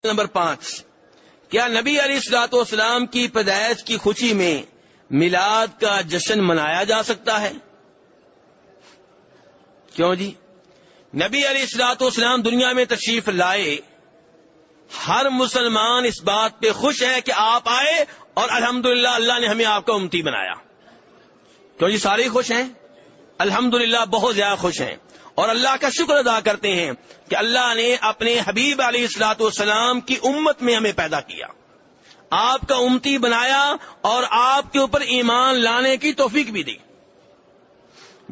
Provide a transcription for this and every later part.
Number 5، کیا نبی علیہ الصلوۃ والسلام کی پیدائش کی خوشی میں میلاد کا جشن منایا جا سکتا ہے؟ کیوں جی؟ نبی علیہ الصلوۃ والسلام دنیا میں تشریف لائے، ہر مسلمان اس بات پہ خوش ہے کہ آپ آئے اور الحمدللہ اللہ نے ہمیں آپ کا امتی بنایا۔ کیوں جی؟ سارے خوش ہیں، الحمدللہ بہت زیادہ خوش ہیں، اور اللہ کا شکر ادا کرتے ہیں کہ اللہ نے اپنے حبیب علیہ الصلوۃ والسلام کی امت میں ہمیں پیدا کیا، آپ کا امتی بنایا اور آپ کے اوپر ایمان لانے کی توفیق بھی دی۔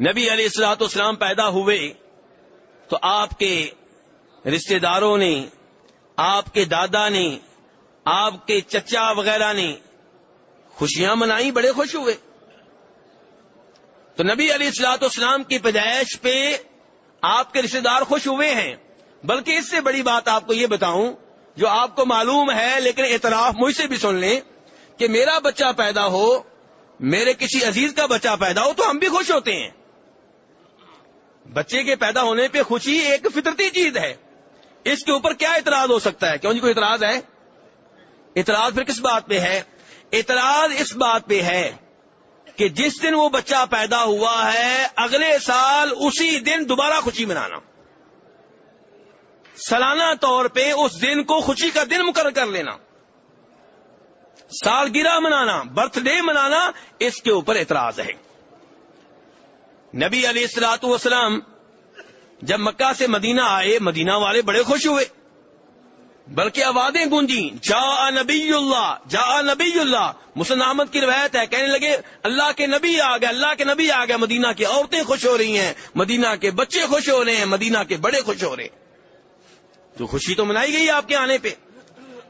نبی علیہ الصلوۃ والسلام پیدا ہوئے تو آپ کے رشتہ داروں نے، آپ کے دادا نے، آپ کے چچا وغیرہ نے خوشیاں منائی، بڑے خوش ہوئے۔ تو نبی علیہ الصلوۃ والسلام کی پیدائش پہ آپ کے رشتہ دار خوش ہوئے ہیں۔ بلکہ اس سے بڑی بات آپ کو یہ بتاؤں جو آپ کو معلوم ہے لیکن اعتراف مجھ سے بھی سن لیں، کہ میرا بچہ پیدا ہو، میرے کسی عزیز کا بچہ پیدا ہو تو ہم بھی خوش ہوتے ہیں۔ بچے کے پیدا ہونے پہ خوشی ایک فطرتی چیز ہے، اس کے اوپر کیا اعتراض ہو سکتا ہے؟ کیوں جی کوئی اعتراض ہے؟ اعتراض پھر کس بات پہ ہے؟ اعتراض اس بات پہ ہے کہ جس دن وہ بچہ پیدا ہوا ہے اگلے سال اسی دن دوبارہ خوشی منانا، سالانہ طور پہ اس دن کو خوشی کا دن مقرر کر لینا، سالگرہ منانا، برتھ ڈے منانا، اس کے اوپر اعتراض ہے۔ نبی علیہ الصلوۃ والسلام جب مکہ سے مدینہ آئے، مدینہ والے بڑے خوش ہوئے، بلکہ آوازیں گونجیں، جاء نبی اللہ، جاء نبی اللہ۔ مسلم احمد کی روایت ہے، کہنے لگے اللہ کے نبی آ گئے، اللہ کے نبی آ گئے۔ مدینہ کی عورتیں خوش ہو رہی ہیں، مدینہ کے بچے خوش ہو رہے ہیں، مدینہ کے بڑے خوش ہو رہے ہیں۔ تو خوشی تو منائی گئی آپ کے آنے پہ،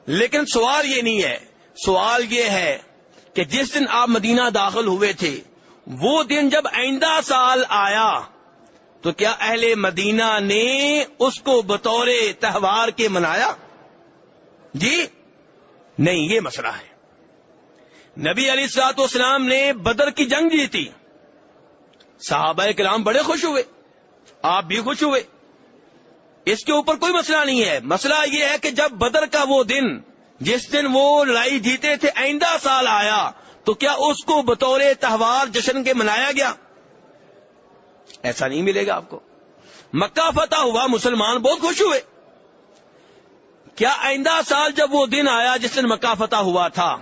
لیکن سوال یہ نہیں ہے، سوال یہ ہے کہ جس دن آپ مدینہ داخل ہوئے تھے وہ دن جب آئندہ سال آیا تو کیا اہل مدینہ نے اس کو بطور تہوار کے منایا؟ جی نہیں، یہ مسئلہ ہے۔ نبی علیہ الصلوۃ والسلام نے بدر کی جنگ جیتی، صحابہ کرام بڑے خوش ہوئے، آپ بھی خوش ہوئے، اس کے اوپر کوئی مسئلہ نہیں ہے۔ مسئلہ یہ ہے کہ جب بدر کا وہ دن جس دن وہ لڑائی جیتے تھے آئندہ سال آیا تو کیا اس کو بطور تہوار جشن کے منایا گیا؟ ایسا نہیں ملے گا آپ کو۔ مکہ فتح ہوا، مسلمان بہت خوش ہوئے، کیا آئندہ سال جب وہ دن آیا جس دن مکہ فتح ہوا تھا،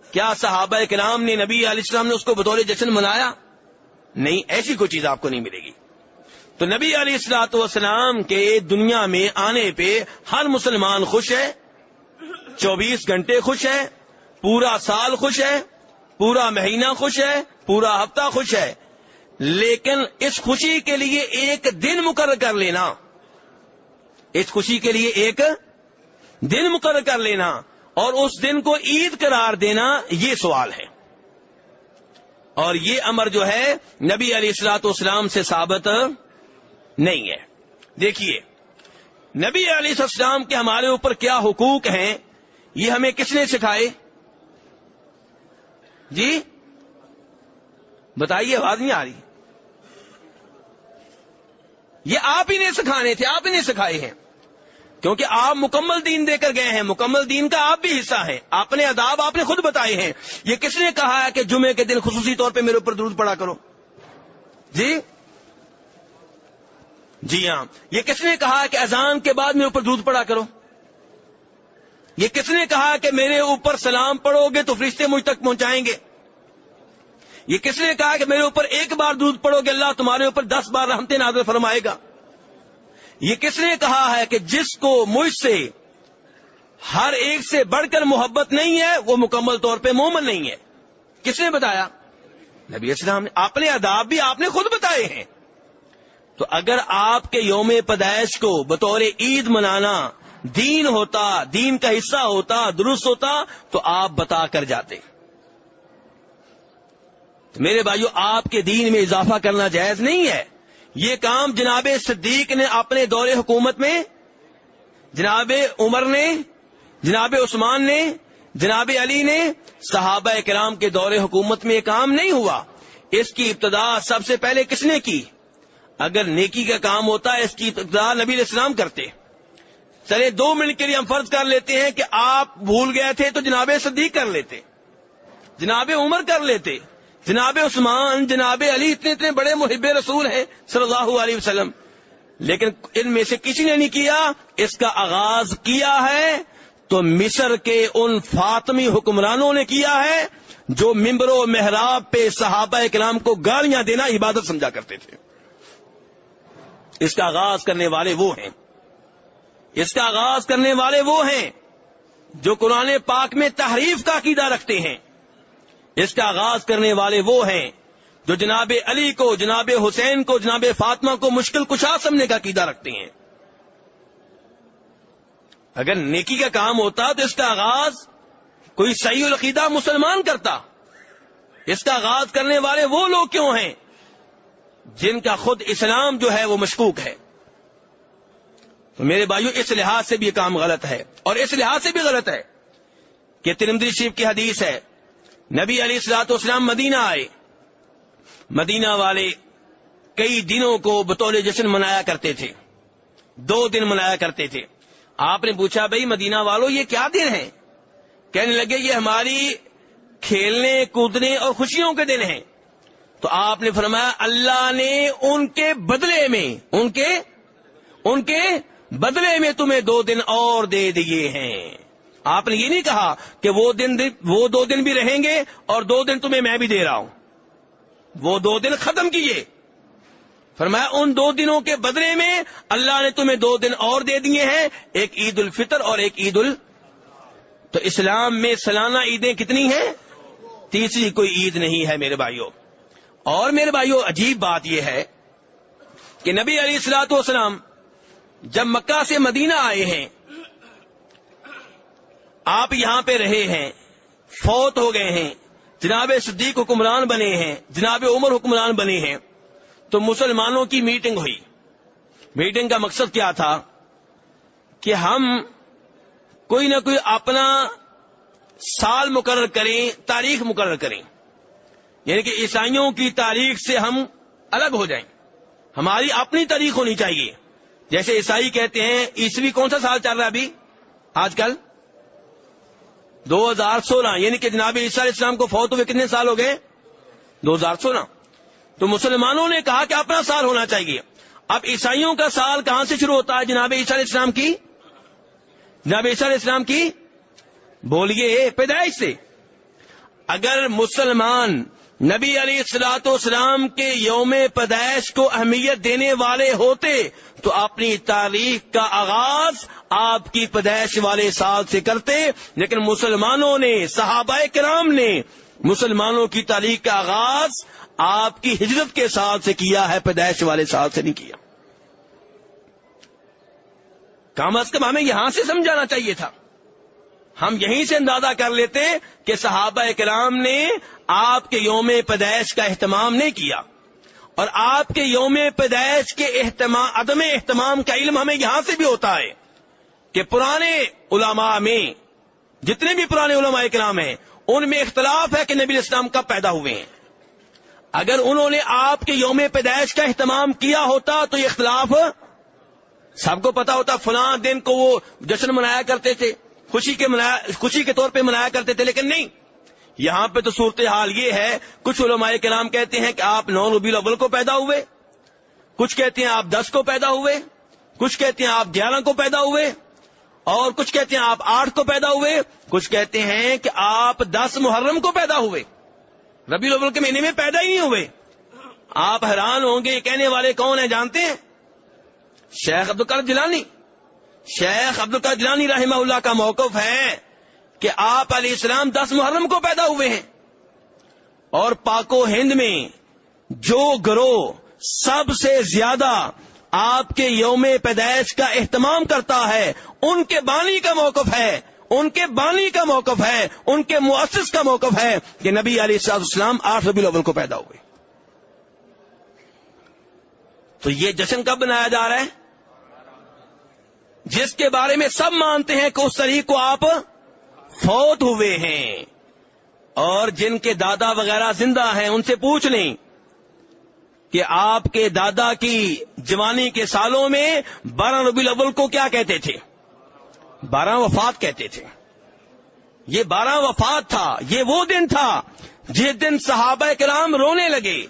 کیا صحابہ کرام نے، نبی علیہ السلام نے اس کو بطور جشن منایا؟ نہیں، ایسی کوئی چیز آپ کو نہیں ملے گی۔ تو نبی علیہ الصلوۃ والسلام کے دنیا میں آنے پہ ہر مسلمان خوش ہے، 24 گھنٹے خوش ہے، پورا سال خوش ہے، پورا مہینہ خوش ہے، پورا ہفتہ خوش ہے، لیکن اس خوشی کے لیے ایک دن مقرر کر لینا، اس خوشی کے لیے ایک دن مقرر کر لینا اور اس دن کو عید قرار دینا، یہ سوال ہے۔ اور یہ امر جو ہے نبی علیہ الصلوۃ والسلام سے ثابت نہیں ہے۔ دیکھیے نبی علیہ السلام کے ہمارے اوپر کیا حقوق ہیں، یہ ہمیں کس نے سکھائے؟ جی بتائیے، آواز نہیں آ رہی۔ یہ آپ ہی نے سکھانے تھے، آپ ہی نے سکھائے ہیں، کیونکہ آپ مکمل دین دے کر گئے ہیں، مکمل دین کا آپ بھی حصہ ہیں، اپنے آداب آپ نے خود بتائے ہیں۔ یہ کس نے کہا ہے کہ جمعے کے دن خصوصی طور پہ میرے اوپر درود پڑا کرو؟ جی ہاں۔ یہ کس نے کہا کہ اذان کے بعد میرے اوپر درود پڑا کرو؟ یہ کس نے کہا کہ میرے اوپر سلام پڑھو گے تو فرشتے مجھ تک پہنچائیں گے؟ یہ کس نے کہا کہ میرے اوپر ایک بار درود پڑھو گے اللہ تمہارے اوپر 10 بار رحمتیں نازل فرمائے گا؟ یہ کس نے کہا ہے کہ جس کو مجھ سے ہر ایک سے بڑھ کر محبت نہیں ہے وہ مکمل طور پہ مومن نہیں ہے؟ کس نے بتایا؟ نبی اسلام نے۔ اپنے آداب بھی آپ نے خود بتائے ہیں۔ تو اگر آپ کے یوم پیدائش کو بطور عید منانا دین ہوتا، دین کا حصہ ہوتا، درست ہوتا تو آپ بتا کر جاتے۔ تو میرے بھائیو، آپ کے دین میں اضافہ کرنا جائز نہیں ہے۔ یہ کام جناب صدیق نے اپنے دور حکومت میں، جناب عمر نے، جناب عثمان نے، جناب علی نے، صحابہ کرام کے دور حکومت میں یہ کام نہیں ہوا۔ اس کی ابتدا سب سے پہلے کس نے کی؟ اگر نیکی کا کام ہوتا ہے اس کی ابتدا نبی علیہ السلام کرتے، چلے 2 منٹ کے لیے ہم فرض کر لیتے ہیں کہ آپ بھول گئے تھے تو جناب صدیق کر لیتے، جناب عمر کر لیتے، جناب عثمان، جناب علی اتنے بڑے محب رسول ہیں صلی اللہ علیہ وسلم، لیکن ان میں سے کسی نے نہیں کیا۔ اس کا آغاز کیا ہے تو مصر کے ان فاطمی حکمرانوں نے کیا ہے جو ممبر و محراب پہ صحابہ کرام کو گالیاں دینا عبادت سمجھا کرتے تھے۔ اس کا آغاز کرنے والے وہ ہیں، اس کا آغاز کرنے والے وہ ہیں جو قرآن پاک میں تحریف کا عقیدہ رکھتے ہیں، اس کا آغاز کرنے والے وہ ہیں جو جناب علی کو، جناب حسین کو، جناب فاطمہ کو مشکل کشا سمجھنے کا عقیدہ رکھتے ہیں۔ اگر نیکی کا کام ہوتا تو اس کا آغاز کوئی صحیح العقیدہ مسلمان کرتا۔ اس کا آغاز کرنے والے وہ لوگ کیوں ہیں جن کا خود اسلام جو ہے وہ مشکوک ہے؟ تو میرے بھائیو، اس لحاظ سے بھی یہ کام غلط ہے، اور اس لحاظ سے بھی غلط ہے کہ ترمذی شریف کی حدیث ہے، نبی علیہ الصلوۃ والسلام مدینہ آئے، مدینہ والے کئی دنوں کو بطور جشن منایا کرتے تھے، 2 دن منایا کرتے تھے۔ آپ نے پوچھا بھائی مدینہ والوں یہ کیا دن ہیں؟ کہنے لگے یہ ہماری کھیلنے کودنے اور خوشیوں کے دن ہیں۔ تو آپ نے فرمایا اللہ نے ان کے بدلے میں تمہیں 2 دن اور دے دیے ہیں۔ آپ نے یہ نہیں کہا کہ وہ 2 دن بھی رہیں گے اور 2 دن تمہیں میں بھی دے رہا ہوں، وہ 2 دن ختم کیے۔ فرمایا ان 2 دنوں کے بدلے میں اللہ نے تمہیں 2 دن اور دے دیے ہیں، ایک عید الفطر اور ایک تو اسلام میں سالانہ عیدیں کتنی ہیں؟ تیسری کوئی عید نہیں ہے میرے بھائیوں۔ اور میرے بھائیوں عجیب بات یہ ہے کہ نبی علیہ الصلوۃ والسلام جب مکہ سے مدینہ آئے ہیں، آپ یہاں پہ رہے ہیں، فوت ہو گئے ہیں، جناب صدیق حکمران بنے ہیں، جناب عمر حکمران بنے ہیں، تو مسلمانوں کی میٹنگ ہوئی۔ میٹنگ کا مقصد کیا تھا کہ ہم کوئی نہ کوئی اپنا سال مقرر کریں، تاریخ مقرر کریں، یعنی کہ عیسائیوں کی تاریخ سے ہم الگ ہو جائیں، ہماری اپنی تاریخ ہونی چاہیے۔ جیسے عیسائی کہتے ہیں عیسوی کون سا سال چل رہا ہے ابھی آج کل؟ 2016، یعنی کہ جناب عیسیٰ علیہ السلام کو فوت ہوئے کتنے سال ہو گئے؟ 2016۔ تو مسلمانوں نے کہا کہ اپنا سال ہونا چاہیے۔ اب عیسائیوں کا سال کہاں سے شروع ہوتا ہے؟ جناب عیسیٰ علیہ السلام کی، جناب عیسیٰ علیہ السلام کی بولیے پیدائش سے۔ اگر مسلمان نبی علیہ الصلوۃ والسلام کے یوم پیدائش کو اہمیت دینے والے ہوتے تو اپنی تاریخ کا آغاز آپ کی پیدائش والے سال سے کرتے، لیکن مسلمانوں نے، صحابہ کرام نے مسلمانوں کی تاریخ کا آغاز آپ کی ہجرت کے سال سے کیا ہے، پیدائش والے سال سے نہیں کیا۔ کم از کم ہمیں یہاں سے سمجھانا چاہیے تھا۔ ہم یہیں سے اندازہ کر لیتے کہ صحابہ کرام نے آپ کے یوم پیدائش کا اہتمام نہیں کیا، اور آپ کے یوم پیدائش کے عدم اہتمام کا علم ہمیں یہاں سے بھی ہوتا ہے کہ پرانے علماء میں، جتنے بھی پرانے علماء کرام ہیں، ان میں اختلاف ہے کہ نبی اسلام کب پیدا ہوئے ہیں۔ اگر انہوں نے آپ کے یوم پیدائش کا اہتمام کیا ہوتا تو یہ اختلاف سب کو پتا ہوتا، فلاں دن کو وہ جشن منایا کرتے تھے، خوشی کے طور پہ منایا کرتے تھے، لیکن نہیں۔ یہاں پہ تو صورتحال یہ ہے، کچھ علماء کرام کہتے ہیں کہ آپ 9 ربیع الاول کو پیدا ہوئے، کچھ کہتے ہیں آپ 10 کو پیدا ہوئے، کچھ کہتے ہیں آپ 11 کو پیدا ہوئے، اور کچھ کہتے ہیں آپ 8 کو پیدا ہوئے، کچھ کہتے ہیں کہ آپ 10 محرم کو پیدا ہوئے، ربیع الاول کے مہینے میں پیدا ہی نہیں ہوئے۔ آپ حیران ہوں گے یہ کہنے والے کون ہیں جانتے ہیں؟ شیخ عبدالقادر جیلانی۔ شیخ عبدالقادر جیلانی رحمہ اللہ کا موقف ہے کہ آپ علیہ السلام 10 محرم کو پیدا ہوئے ہیں، اور پاک و ہند میں جو گروہ سب سے زیادہ آپ کے یوم پیدائش کا اہتمام کرتا ہے، ان کے بانی کا موقف ہے، ان کے بانی کا موقف ہے، ان کے مؤسس کا موقف ہے کہ نبی علیہ السلام 8 ربیع الاول کو پیدا ہوئے۔ تو یہ جشن کب منایا جا رہا ہے؟ جس کے بارے میں سب مانتے ہیں کہ اس تاریخ کو آپ فوت ہوئے ہیں، اور جن کے دادا وغیرہ زندہ ہیں ان سے پوچھ لیں کہ آپ کے دادا کی جوانی کے سالوں میں 12 ربیع الاول کو کیا کہتے تھے؟ 12 وفات کہتے تھے. یہ 12 وفات تھا. یہ وہ دن تھا جس دن صحابہ کرام رونے لگے,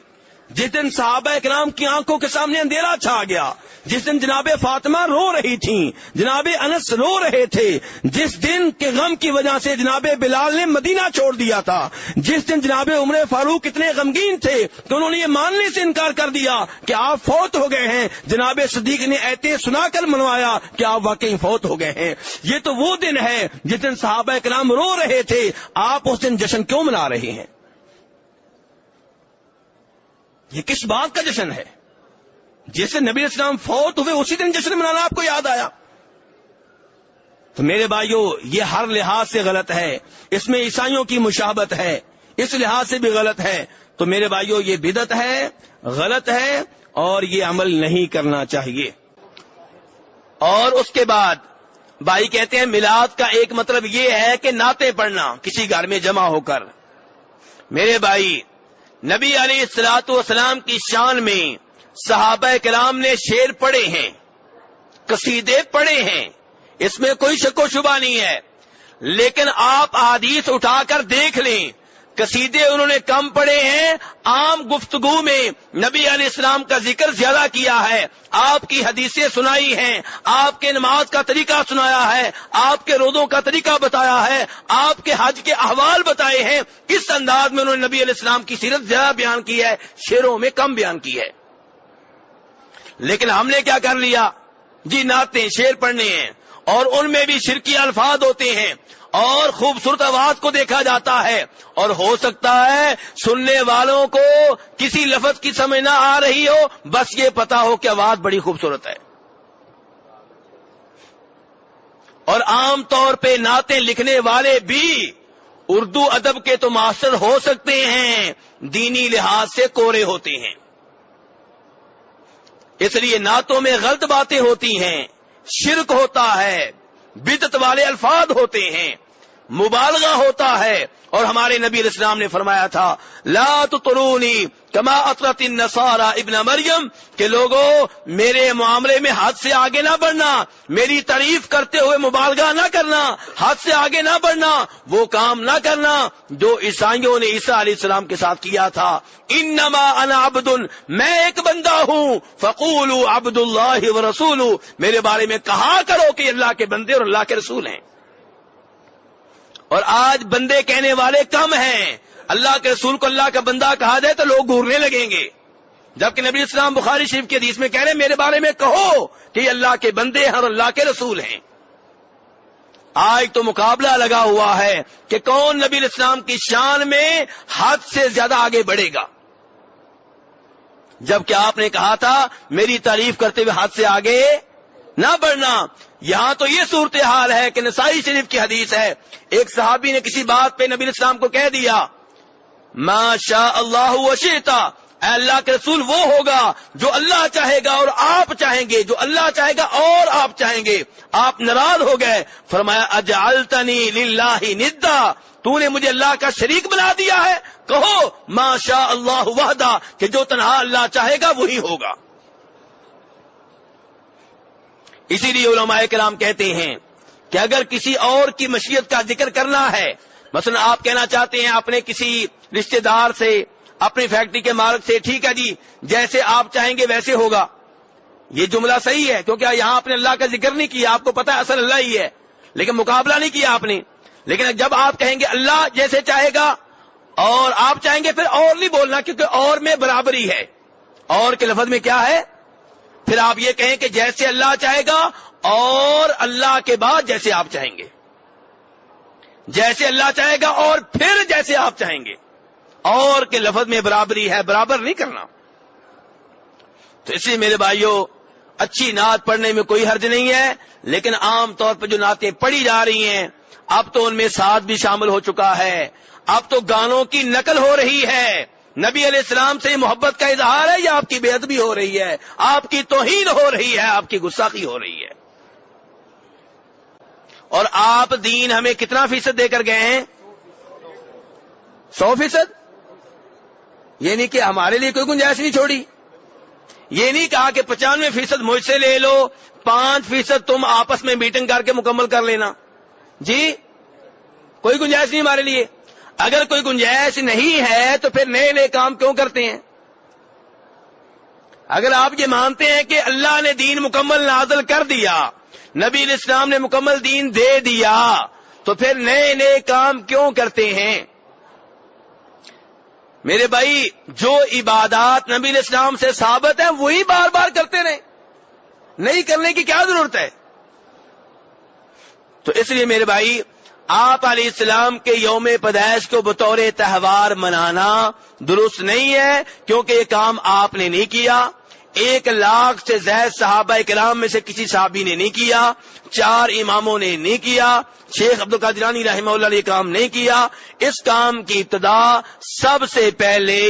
جس دن صحابہ کرام کی آنکھوں کے سامنے اندھیرا چھا گیا, جس دن جناب فاطمہ رو رہی تھیں, جناب انس رو رہے تھے, جس دن کے غم کی وجہ سے جناب بلال نے مدینہ چھوڑ دیا تھا, جس دن جناب عمر فاروق اتنے غمگین تھے کہ انہوں نے یہ ماننے سے انکار کر دیا کہ آپ فوت ہو گئے ہیں, جناب صدیق نے ایتیں سنا کر منوایا کہ آپ واقعی فوت ہو گئے ہیں. یہ تو وہ دن ہے جس دن صحابہ کرام رو رہے تھے, آپ اس دن جشن کیوں منا رہے ہیں؟ یہ کس بات کا جشن ہے؟ جس دن نبی اسلام فوت ہوئے اسی دن جشن منانا آپ کو یاد آیا؟ تو میرے بھائیو, یہ ہر لحاظ سے غلط ہے. اس میں عیسائیوں کی مشابہت ہے, اس لحاظ سے بھی غلط ہے. تو میرے بھائیو, یہ بدعت ہے, غلط ہے, اور یہ عمل نہیں کرنا چاہیے. اور اس کے بعد بھائی کہتے ہیں میلاد کا ایک مطلب یہ ہے کہ نعتیں پڑھنا کسی گھر میں جمع ہو کر. میرے بھائی, نبی علیہ الصلوۃ والسلام کی شان میں صحابہ کرام نے شعر پڑھے ہیں, قصیدے پڑھے ہیں, اس میں کوئی شک و شبہ نہیں ہے. لیکن آپ احادیث اٹھا کر دیکھ لیں, قصیدے انہوں نے کم پڑھے ہیں. عام گفتگو میں نبی علیہ السلام کا ذکر زیادہ کیا ہے, آپ کی حدیثیں سنائی ہیں, آپ کے نماز کا طریقہ سنایا ہے, آپ کے روزوں کا طریقہ بتایا ہے, آپ کے حج کے احوال بتائے ہیں. اس انداز میں انہوں نے نبی علیہ السلام کی سیرت زیادہ بیان کی ہے, شعروں میں کم بیان کی ہے. لیکن ہم نے کیا کر لیا جی, نعتیں شعر پڑھنے ہیں, اور ان میں بھی شرکی الفاظ ہوتے ہیں, اور خوبصورت آواز کو دیکھا جاتا ہے, اور ہو سکتا ہے سننے والوں کو کسی لفظ کی سمجھ نہ آ رہی ہو, بس یہ پتا ہو کہ آواز بڑی خوبصورت ہے. اور عام طور پہ نعتیں لکھنے والے بھی اردو ادب کے تو ماستر ہو سکتے ہیں, دینی لحاظ سے کورے ہوتے ہیں. اس لیے نعتوں میں غلط باتیں ہوتی ہیں, شرک ہوتا ہے, بدعت والے الفاظ ہوتے ہیں, مبالغہ ہوتا ہے. اور ہمارے نبی علیہ السلام نے فرمایا تھا لا تطرونی کما اطرت النصارى ابن مریم, کہ لوگوں میرے معاملے میں حد سے آگے نہ بڑھنا, میری تعریف کرتے ہوئے مبالغہ نہ کرنا, حد سے آگے نہ بڑھنا, وہ کام نہ کرنا جو عیسائیوں نے عیسیٰ علیہ السلام کے ساتھ کیا تھا. انما انا عبد, میں ایک بندہ ہوں, فقولوا عبد اللہ ورسولہ, میرے بارے میں کہا کرو کہ اللہ کے بندے اور اللہ کے رسول ہیں. اور آج بندے کہنے والے کم ہیں, اللہ کے رسول کو اللہ کا بندہ کہا جائے تو لوگ گھورنے لگیں گے, جبکہ نبی اسلام بخاری شریف کی حدیث میں کہہ رہے ہیں میرے بارے میں کہو کہ یہ اللہ کے بندے ہیں اور اللہ کے رسول ہیں. آج تو مقابلہ لگا ہوا ہے کہ کون نبی اسلام کی شان میں حد سے زیادہ آگے بڑھے گا, جبکہ آپ نے کہا تھا میری تعریف کرتے ہوئے حد سے آگے نہ بڑھنا. یہاں تو یہ صورتحال ہے کہ نسائی شریف کی حدیث ہے, ایک صحابی نے کسی بات پہ نبی اسلام کو کہہ دیا ما شاء اللہ وشئت, اے اللہ کے رسول وہ ہوگا جو اللہ چاہے گا اور آپ چاہیں گے, جو اللہ چاہے گا اور آپ چاہیں گے. آپ ناراض ہو گئے, فرمایا اجعلتنی للہ ندا, تو نے مجھے اللہ کا شریک بنا دیا ہے. کہو ما شاء اللہ وحدہ, کہ جو تنہا اللہ چاہے گا وہی ہوگا. اسی لیے علماء کرام کہتے ہیں کہ اگر کسی اور کی مشیت کا ذکر کرنا ہے, مثلا آپ کہنا چاہتے ہیں اپنے کسی رشتہ دار سے, اپنی فیکٹری کے مالک سے, ٹھیک ہے جی جیسے آپ چاہیں گے ویسے ہوگا, یہ جملہ صحیح ہے کیونکہ یہاں آپ نے اللہ کا ذکر نہیں کیا, آپ کو پتا ہے اصل اللہ ہی ہے, لیکن مقابلہ نہیں کیا آپ نے. لیکن جب آپ کہیں گے اللہ جیسے چاہے گا اور آپ چاہیں گے, پھر اور نہیں بولنا, کیونکہ اور میں برابری ہے, اور کے لفظ میں کیا ہے, پھر آپ یہ کہیں کہ جیسے اللہ چاہے گا اور اللہ کے بعد جیسے آپ چاہیں گے, جیسے اللہ چاہے گا اور پھر جیسے آپ چاہیں گے, اور کے لفظ میں برابری ہے, برابر نہیں کرنا. تو اس لیے میرے بھائیوں اچھی نعت پڑھنے میں کوئی حرج نہیں ہے, لیکن عام طور پہ جو نعتیں پڑھی جا رہی ہیں اب تو ان میں ساز بھی شامل ہو چکا ہے, اب تو گانوں کی نقل ہو رہی ہے. نبی علیہ السلام سے محبت کا اظہار ہے یا آپ کی بے ادبی ہو رہی ہے, آپ کی توہین ہو رہی ہے, آپ کی گستاخی ہو رہی ہے. اور آپ دین ہمیں کتنا فیصد دے کر گئے ہیں؟ 100%. یعنی کہ ہمارے لیے کوئی گنجائش نہیں چھوڑی. یہ نہیں کہا کہ 95% مجھ سے لے لو، 5% تم آپس میں میٹنگ کر کے مکمل کر لینا. جی کوئی گنجائش نہیں ہمارے لیے. اگر کوئی گنجائش نہیں ہے تو پھر نئے نئے کام کیوں کرتے ہیں؟ اگر آپ یہ مانتے ہیں کہ اللہ نے دین مکمل نازل کر دیا، نبی علیہ السلام نے مکمل دین دے دیا، تو پھر نئے نئے کام کیوں کرتے ہیں؟ میرے بھائی، جو عبادات نبی علیہ السلام سے ثابت ہیں وہی بار بار کرتے رہیں، نہیں کرنے کی کیا ضرورت ہے؟ تو اس لیے میرے بھائی، آپ علیہ السلام کے یوم پیدائش کو بطور تہوار منانا درست نہیں ہے، کیونکہ یہ کام آپ نے نہیں کیا. 1,00,000 سے زائد صحابہ کرام میں سے کسی صحابی نے نہیں کیا، 4 اماموں نے نہیں کیا، شیخ عبدالقادر جیلانی رحمہ اللہ نے یہ کام نہیں کیا. اس کام کی ابتدا سب سے پہلے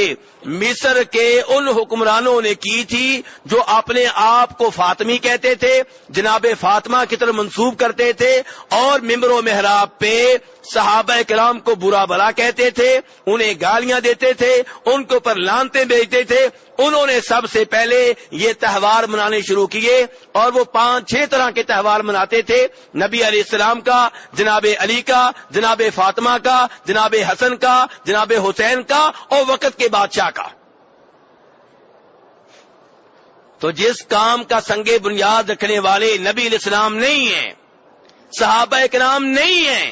مصر کے ان حکمرانوں نے کی تھی جو اپنے آپ کو فاطمی کہتے تھے، جناب فاطمہ کی طرف منسوب کرتے تھے، اور ممبر و محراب پہ صحابہ کرام کو برا بھلا کہتے تھے، انہیں گالیاں دیتے تھے، ان کے اوپر لعنتیں بھیجتے تھے. انہوں نے سب سے پہلے یہ تہوار منانے شروع کیے، اور وہ 5-6 طرح کے تہوار مناتے تھے. نبی علیہ السلام کا، جناب علی کا، جناب فاطمہ کا، جناب حسن کا، جناب حسین کا، اور وقت کے بادشاہ کا. تو جس کام کا سنگ بنیاد رکھنے والے نبی علیہ السلام نہیں ہیں، صحابہ کرام نہیں ہیں،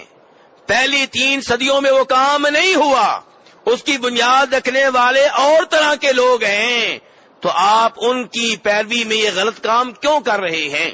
پہلی 3 صدیوں میں وہ کام نہیں ہوا، اس کی بنیاد رکھنے والے اور طرح کے لوگ ہیں، تو آپ ان کی پیروی میں یہ غلط کام کیوں کر رہے ہیں؟